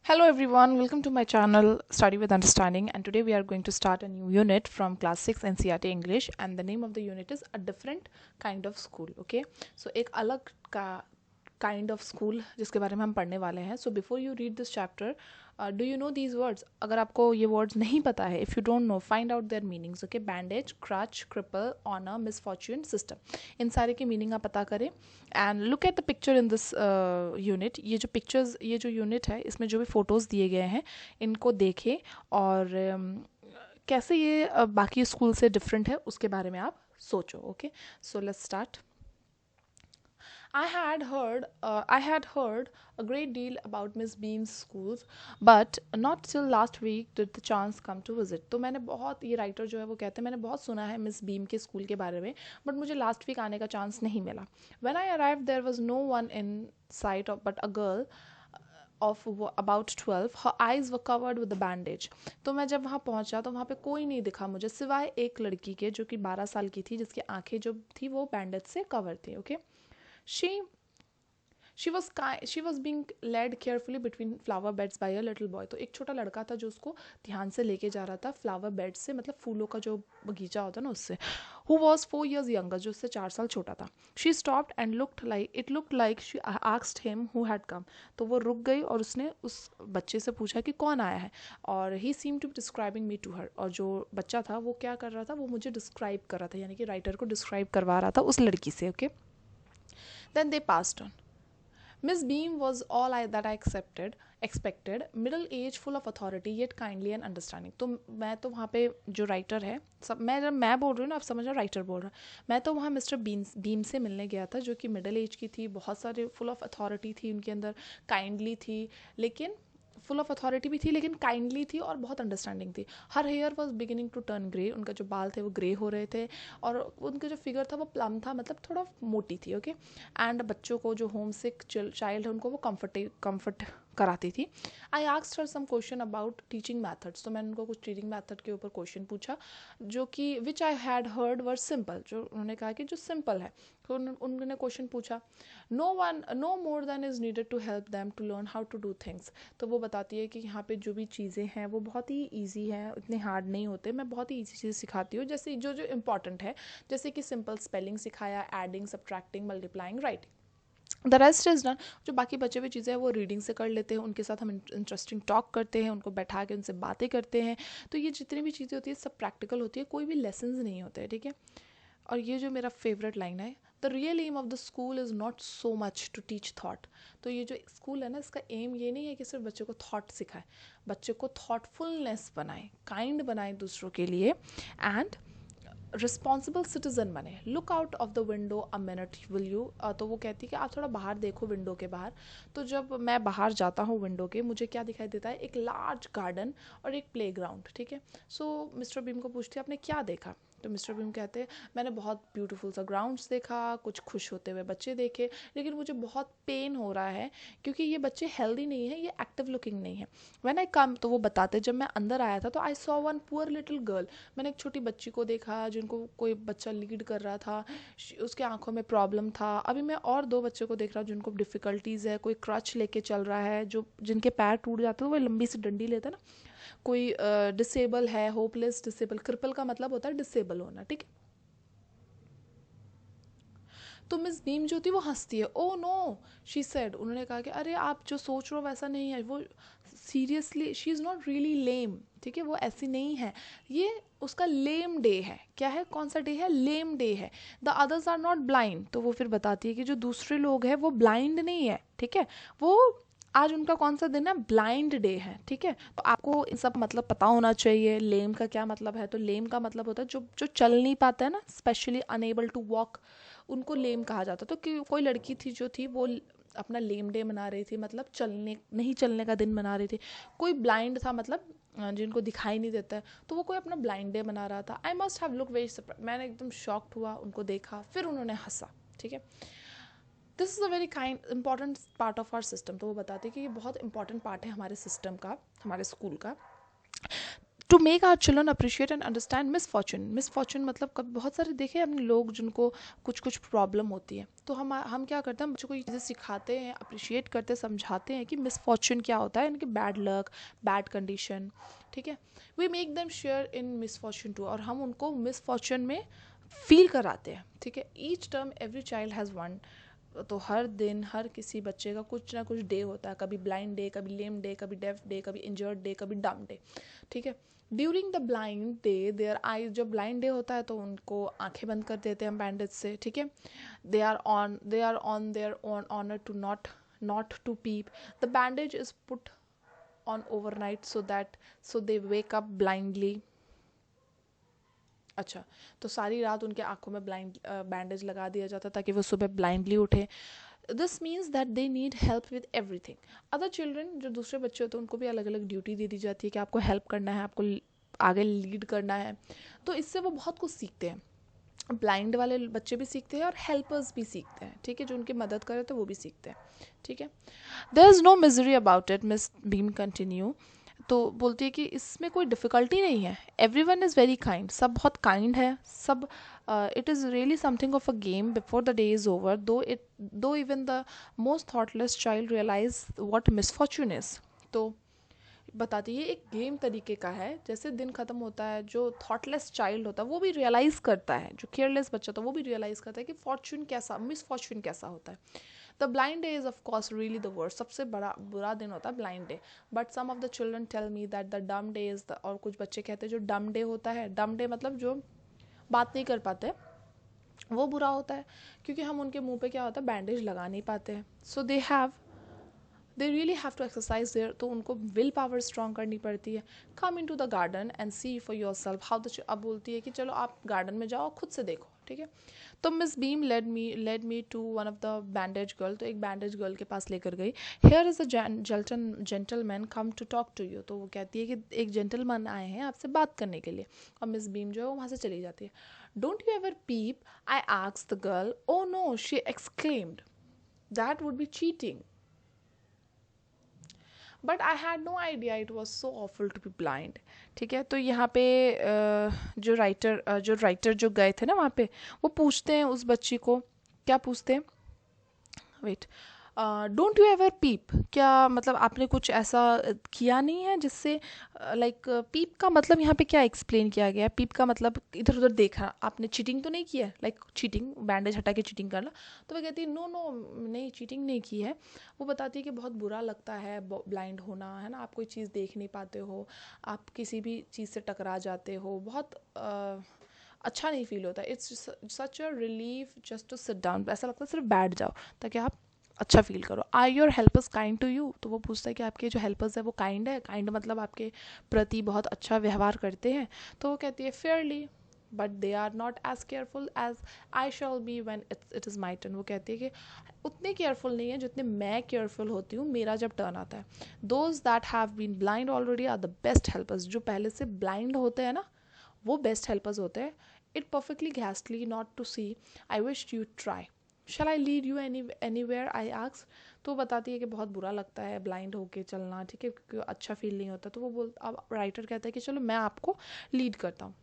Hello everyone, welcome to my channel Study with Understanding, and today we are going to start a new unit from class 6 NCERT English, and the name of the unit is A Different Kind of School. Okay, so एक अलग का kind of school जिसके बारे में हम पढ़ने वाले हैं. So before you read this chapter, do you know these words? अगर आपको ये वर्ड्स नहीं पता है, if you don't know, find out their meanings. Okay, bandage, crutch, cripple, honour, misfortune, system, इन सारे के मीनिंग आप पता करें. And look at the picture in this unit. ये जो यूनिट है, इसमें जो भी फ़ोटोज़ दिए गए हैं, इनको देखें और कैसे ये बाकी स्कूल से डिफरेंट है उसके बारे में आप सोचो. Okay, so let's start. I had heard a great deal about Miss Beam's schools, but not till last week did the chance come to visit. तो मैंने बहुत, ये राइटर जो है वो कहते हैं, मैंने बहुत सुना है मिस बीम के स्कूल के बारे में, बट मुझे लास्ट वीक आने का चांस नहीं मिला. When I arrived there was no one in sight of but a girl of about 12. her eyes were covered with a bandage. तो मैं जब वहाँ पहुँचा तो वहाँ पे कोई नहीं दिखा मुझे, सिवाय एक लड़की के जो कि 12 साल की थी, जिसकी आंखें जो थी वो बैंडेज से कवर थी. Okay, she she was being led carefully between flower beds by a little boy. तो एक छोटा लड़का था जो उसको ध्यान से लेके जा रहा था फ्लावर बेड से, मतलब फूलों का जो बगीचा होता है ना उससे. who was 4 years younger, जो उससे 4 साल छोटा था. she stopped and looked like she asked him who had come. तो वो रुक गई और उसने उस बच्चे से पूछा कि कौन आया है, और he seemed to be describing me to her. और जो बच्चा था वो क्या कर रहा था, वो मुझे डिस्क्राइब कर रहा था, यानी कि राइटर को डिस्क्राइब करवा रहा था उस लड़की से. Okay, then they passed on. Miss Beam was all that I expected, middle age, full of authority, yet kindly and understanding. तो मैं तो वहाँ पे जो राइटर है, सब मैं बोल रही हूँ ना, आप समझ रहे हो, राइटर बोल रहा है. मैं तो वहाँ मिस्टर बीम से मिलने गया था, जो कि मिडिल एज की थी, बहुत सारे फुल ऑफ अथॉरिटी थी उनके अंदर, काइंडली थी, लेकिन फुल ऑफ अथॉरिटी भी थी, लेकिन काइंडली थी और बहुत अंडरस्टैंडिंग थी. Her hair was beginning to turn grey. उनका जो बाल थे वो ग्रे हो रहे थे, और उनका जो फिगर था वो प्लम था, मतलब थोड़ा मोटी थी. ओके, एंड बच्चों को जो होम सिक चाइल्ड है उनको वो कम्फर्ट कराती थी. I asked her some question about teaching methods. तो मैंने उनको कुछ टीचिंग मैथड के ऊपर क्वेश्चन पूछा, जो कि which I had heard were simple, जो उन्होंने कहा कि जो सिंपल है. तो उन्होंने क्वेश्चन पूछा, no more than is needed to help them to learn how to do things. तो वो बताती है कि यहाँ पे जो भी चीज़ें हैं वो बहुत ही ईजी हैं, इतने हार्ड नहीं होते, मैं बहुत ही ईजी चीज़ सिखाती हूँ, जैसे जो जो इंपॉर्टेंट है, जैसे कि सिंपल स्पेलिंग सिखाया, adding, subtracting, multiplying, writing. The rest is done. जो बाकी बचे हुए चीज़ें हैं वो रीडिंग से कर लेते हैं, उनके साथ हम इंटरेस्टिंग टॉक करते हैं, उनको बैठा के उनसे बातें करते हैं. तो ये जितनी भी चीज़ें होती है सब प्रैक्टिकल होती है, कोई भी लेसन नहीं होते हैं. ठीक है, और ये जो मेरा फेवरेट लाइन है, the real aim of the school is not so much to teach that. तो ये जो स्कूल है ना, इसका एम ये नहीं है कि सिर्फ बच्चे को थाट सिखाए, बच्चे को थाटफुलनेस बनाए, काइंड बनाए दूसरों के लिए, एंड रिस्पॉन्सिबल सिटीजन बने. Look out of the window a minute will you. तो वो कहती है कि आप थोड़ा बाहर देखो विंडो के बाहर. तो जब मैं बाहर जाता हूँ विंडो के, मुझे क्या दिखाई देता है, एक लार्ज गार्डन और एक प्ले ग्राउंड. ठीक है, सो मिस्टर बीम को पूछती है आपने क्या देखा. तो मिस्टर बीम कहते हैं मैंने बहुत ब्यूटीफुल सा ग्राउंड्स देखा, कुछ खुश होते हुए बच्चे देखे, लेकिन मुझे बहुत पेन हो रहा है क्योंकि ये बच्चे हेल्दी नहीं है, ये एक्टिव लुकिंग नहीं है. व्हेन आई कम, तो वो बताते जब मैं अंदर आया था तो I saw one poor little girl. मैंने एक छोटी बच्ची को देखा जिनको कोई बच्चा लीड कर रहा था, उसके आंखों में प्रॉब्लम था. अभी मैं और 2 बच्चों को देख रहा हूँ जिनको डिफ़िकल्टीज़ है, कोई क्रच लेके चल रहा है, जो जिनके पैर टूट जाते हैं, वो लंबी सी डंडी लेता है ना. कोई डिसेबल है, होपलेस डिसेबल, क्रिपल का मतलब होता है डिसेबल होना. ठीक है, तो मिस बीम जो थी वो हंसती है. Oh no, she said. उन्होंने कहा कि अरे आप जो सोच रहे हो वैसा नहीं है, वो seriously she is not really lame. ठीक है, वो ऐसी नहीं है, ये उसका लेम डे है. क्या है, कौन सा डे है, लेम डे है. The others are not blind. तो वो फिर बताती है कि जो दूसरे लोग हैं वो ब्लाइंड नहीं है. ठीक है, वो आज उनका कौन सा दिन है, ब्लाइंड डे है. ठीक है, तो आपको इन सब मतलब पता होना चाहिए. लेम का क्या मतलब है, तो लेम का मतलब होता है जो जो चल नहीं पाता है ना, स्पेशली अनेबल टू वॉक, उनको लेम कहा जाता. तो कोई लड़की थी जो थी वो अपना लेम डे मना रही थी, मतलब नहीं चलने का दिन मना रही थी. कोई ब्लाइंड था, मतलब जिनको दिखाई नहीं देता है, तो वो कोई अपना ब्लाइंड डे मना रहा था. I must have look very surprise. मैंने एकदम शॉक्ड हुआ, उनको देखा, फिर उन्होंने हंसा. ठीक है, this is a very kind important part of our system. तो वो बताते हैं कि ये बहुत इंपॉर्टेंट पार्ट है हमारे सिस्टम का, हमारे स्कूल का. To make our children appreciate and understand misfortune मतलब कभी बहुत सारे देखे अपने लोग जिनको कुछ कुछ प्रॉब्लम होती है, तो हम क्या करते हैं, बच्चों को ये चीज़ें सिखाते हैं, अप्रिशिएट करते हैं, समझाते हैं कि मिसफॉर्चून क्या होता है, इनकी बैड लक, बैड कंडीशन, ठीक है। We make them share in misfortune too, और हम उनको मिसफॉर्चून में फील कराते हैं, ठीक है। Each term every child has one, तो हर दिन हर किसी बच्चे का कुछ ना कुछ डे होता है, कभी ब्लाइंड डे, कभी लेम डे, कभी डेफ डे, कभी इंजर्ड डे, कभी डम डे, ठीक है। During the blind day their eyes, जब ब्लाइंड डे होता है तो उनको आंखें बंद कर देते हैं बैंडेज से, ठीक है। They are on their own honour to not to peep, the bandage is put on overnight so they wake up blindly. अच्छा, तो सारी रात उनके आंखों में बैंडेज लगा दिया जाता ताकि वो सुबह ब्लाइंडली उठे। This means that they need help with everything. Other children, जो दूसरे बच्चे होते हैं, उनको भी अलग अलग ड्यूटी दे दी जाती है कि आपको हेल्प करना है, आपको आगे लीड करना है, तो इससे वो बहुत कुछ सीखते हैं। ब्लाइंड वाले बच्चे भी सीखते हैं और हेल्पर्स भी सीखते हैं, ठीक है, जो उनकी मदद करे तो वो भी सीखते हैं, ठीक है। There is no misery about it, Miss Beam continue, तो बोलती है कि इसमें कोई डिफ़िकल्टी नहीं है, एवरीवन इज़ वेरी काइंड, सब बहुत काइंड है, सब it is really something of a game before the day is over, though even the most thoughtless child realize what misfortune is. तो बताती है एक गेम तरीके का है, जैसे दिन ख़त्म होता है, जो थॉटलेस चाइल्ड होता है वो भी रियलाइज़ करता है, जो केयरलेस बच्चा होता है वो भी रियलाइज़ करता है कि फॉर्चून कैसा, मिसफॉर्चून कैसा होता है। The blind day is of course really the worst, सबसे बड़ा बुरा दिन होता है blind day, but some of the children tell me that the dumb day is the, और कुछ बच्चे कहते हैं जो डम डे होता है, डम डे मतलब जो बात नहीं कर पाते, वो बुरा होता है, क्योंकि हम उनके मुंह पे क्या होता है, बैंडेज लगा नहीं पाते हैं। So they really have to exercise their, तो उनको विल पावर स्ट्रॉन्ग करनी पड़ती है। Come into the garden and see for yourself how the, अब बोलती है कि चलो आप गार्डन में जाओ, खुद से देखो, ठीक है। तो Miss Beam led me to one of the bandage girl, तो एक बैंडेज गर्ल के पास लेकर गई। Here is a gentleman come to talk to you, तो वो कहती है कि एक जेंटलमैन आए हैं आपसे बात करने के लिए, और मिस बीम जो है वो वहाँ से चली जाती है। Don't you ever peep, I asked the girl. Oh no, she exclaimed, that would be cheating, but I had no idea it was so awful to be blind, ठीक है। तो यहाँ पे जो राइटर जो गए थे ना वहाँ पे, वो पूछते हैं उस बच्ची को, क्या पूछते हैं, वेट, डोंट यू एवर पीप, क्या मतलब आपने कुछ ऐसा किया नहीं है जिससे, लाइक पीप का मतलब यहाँ पे क्या एक्सप्लेन किया गया है, पीप का मतलब इधर उधर देखा, आपने चीटिंग तो नहीं की है, लाइक चीटिंग, बैंडेज हटा के चीटिंग करना। तो वो कहती है नो नो, नहीं चीटिंग नहीं की है। वो बताती है कि बहुत बुरा लगता है ब्लाइंड होना, है ना, आप कोई चीज़ देख नहीं पाते हो, आप किसी भी चीज़ से टकरा जाते हो, बहुत अच्छा नहीं फील होता, it's such a relief just to sit down, ऐसा लगता है सिर्फ बैठ जाओ ताकि आप अच्छा फील करो। Are your helpers kind to you, तो वो पूछता है कि आपके जो हेल्पर्स है वो काइंड है, काइंड मतलब आपके प्रति बहुत अच्छा व्यवहार करते हैं। तो वो कहती है fairly, but they are not as careful as I shall be when it is my turn. वो कहती है कि उतने केयरफुल नहीं है जितने मैं केयरफुल होती हूँ मेरा जब टर्न आता है। Those that have been blind already are the best helpers, जो पहले से ब्लाइंड होते हैं ना वो बेस्ट हेल्पर्स होते हैं। It perfectly ghastly not to see, I wish you try, shall I lead you anywhere, I ask. तो बताती है कि बहुत बुरा लगता है ब्लाइंड होके चलना, ठीक है, क्योंकि अच्छा फील नहीं होता। तो वो अब राइटर कहता है कि चलो मैं आपको लीड करता हूँ।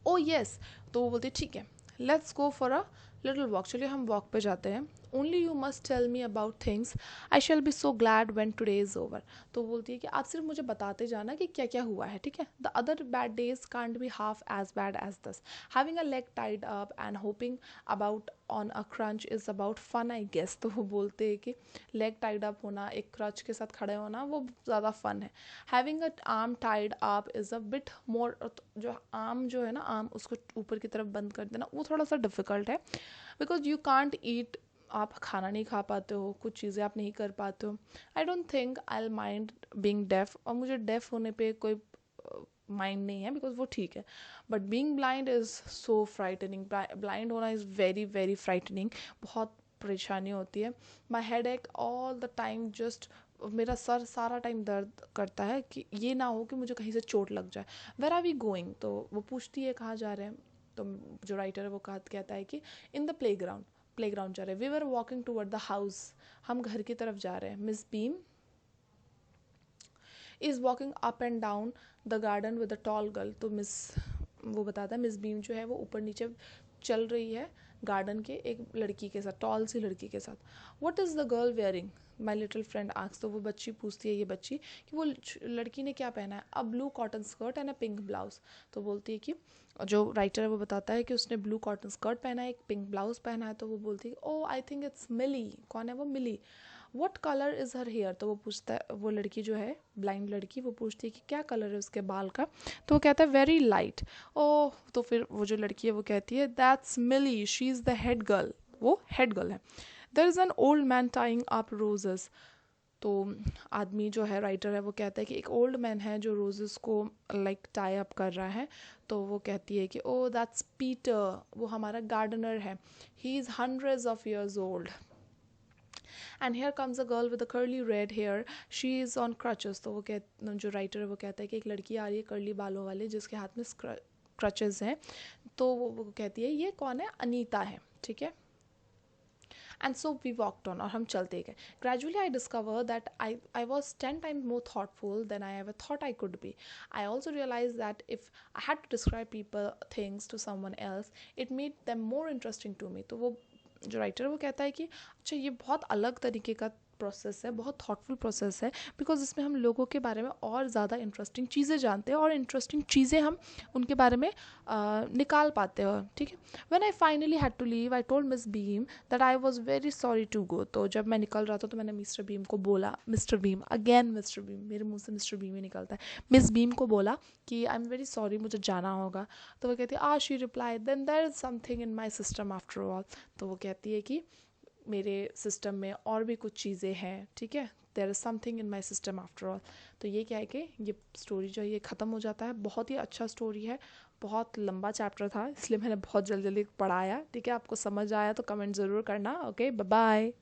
ओ येस, तो वो बोलती है ठीक है, let's go for a little walk, चलिए हम वॉक पे जाते हैं। Only you must tell me about things, I shall be so glad when today is over. तो बोलती है कि आप सिर्फ मुझे बताते जाना कि क्या क्या हुआ है, ठीक है। The other bad days can't be half as bad as this, having a leg tied up and hopping about on a crutch is about fun I guess. तो वो बोलते हैं कि लेग टाइड अप होना, एक क्रच के साथ खड़े होना, वो ज़्यादा फन है। Having a arm tied up is a bit more, जो आर्म जो है ना, आर्म उसको ऊपर की तरफ बंद कर देना वो थोड़ा सा डिफ़िकल्ट है, बिकॉज यू कांट ईट, आप खाना नहीं खा पाते हो, कुछ चीज़ें आप नहीं कर पाते हो। I don't think I mind being deaf, और मुझे डेफ होने पे कोई माइंड नहीं है, बिकॉज वो ठीक है। But being blind is so frightening, blind होना इज़ वेरी वेरी फ्राइटनिंग, बहुत परेशानी होती है। माई हेड एक ऑल द टाइम, जस्ट मेरा सर सारा टाइम दर्द करता है कि ये ना हो कि मुझे कहीं से चोट लग जाए। वेर आर वी गोइंग, तो वो पूछती है कहाँ जा रहे हैं। तो जो राइटर है वो कहता है कि इन द प्लेग्राउंड जा रहे हैं। We were walking toward the house, हम घर की तरफ जा रहे हैं। Miss Beam is walking up and down the garden with a tall girl. तो वो बताता है मिस बीम जो है वो ऊपर नीचे चल रही है गार्डन के एक लड़की के साथ, टॉल सी लड़की के साथ। What is the girl wearing my little friend asks. तो वो बच्ची पूछती है, ये बच्ची, कि वो लड़की ने क्या पहना है। A blue cotton skirt and a pink blouse. तो बोलती है कि जो राइटर है वो बताता है कि उसने ब्लू कॉटन स्कर्ट पहना है, एक पिंक ब्लाउज पहना है। तो वो बोलती है ओ आई थिंक इट्स मिली। कौन है वो? Milly. What colour is her hair. तो वो पूछता है, वो लड़की जो है ब्लाइंड लड़की, वो पूछती है कि क्या कलर है उसके बाल का। तो वो कहता है वेरी लाइट। ओह, तो फिर वो जो लड़की है वो कहती है that's Millie, she is the head girl. वो हेड गर्ल है। There is an old man tying up roses. तो आदमी जो है राइटर है वो कहता है कि एक ओल्ड मैन है जो रोजेस को लाइक टाई अप कर रहा है। तो वो कहती है कि ओ दैट्स पीटर, वो हमारा गार्डनर है, he is hundreds of years old. And here comes a girl with a curly red hair, she is on crutches. तो वो जो राइटर है वो कहता है कि एक लड़की आ रही है कर्ली बालों वाले जिसके हाथ में क्रचेस हैं। तो वो कहती है ये कौन है? अनीता है, ठीक है। And so we walked on, और हम चलते गए। Gradually I discover that I was 10 times more thoughtful than I ever thought I could be. I also realise that if I had to describe people things to someone else it made them more interesting to me. तो वो जो writer वो कहता है कि अच्छा ये बहुत अलग तरीके का प्रोसेस है, बहुत थॉटफुल प्रोसेस है, बिकॉज इसमें हम लोगों के बारे में और ज़्यादा इंटरेस्टिंग चीज़ें जानते हैं और इंटरेस्टिंग चीज़ें हम उनके बारे में निकाल पाते हो, ठीक है। When I finally had to leave I told Miss Beam that I was very sorry to go. तो जब मैं निकल रहा था तो मैंने मिस्टर बीम को बोला, mister beam again, mister beam, मेरे मुंह से मिस्टर बीम ही निकलता है, मिस बीम को बोला कि आई एम वेरी सॉरी, मुझे जाना होगा। तो वो कहती है she reply then there is something in my system after all. तो वो कहती है कि मेरे सिस्टम में और भी कुछ चीज़ें हैं, ठीक है, there is something in my system after all. तो ये क्या है कि ये स्टोरी जो है ये ख़त्म हो जाता है। बहुत ही अच्छा स्टोरी है, बहुत लंबा चैप्टर था इसलिए मैंने बहुत जल्दी जल्दी पढ़ाया, ठीक है। आपको समझ आया तो कमेंट ज़रूर करना। Okay, bye bye.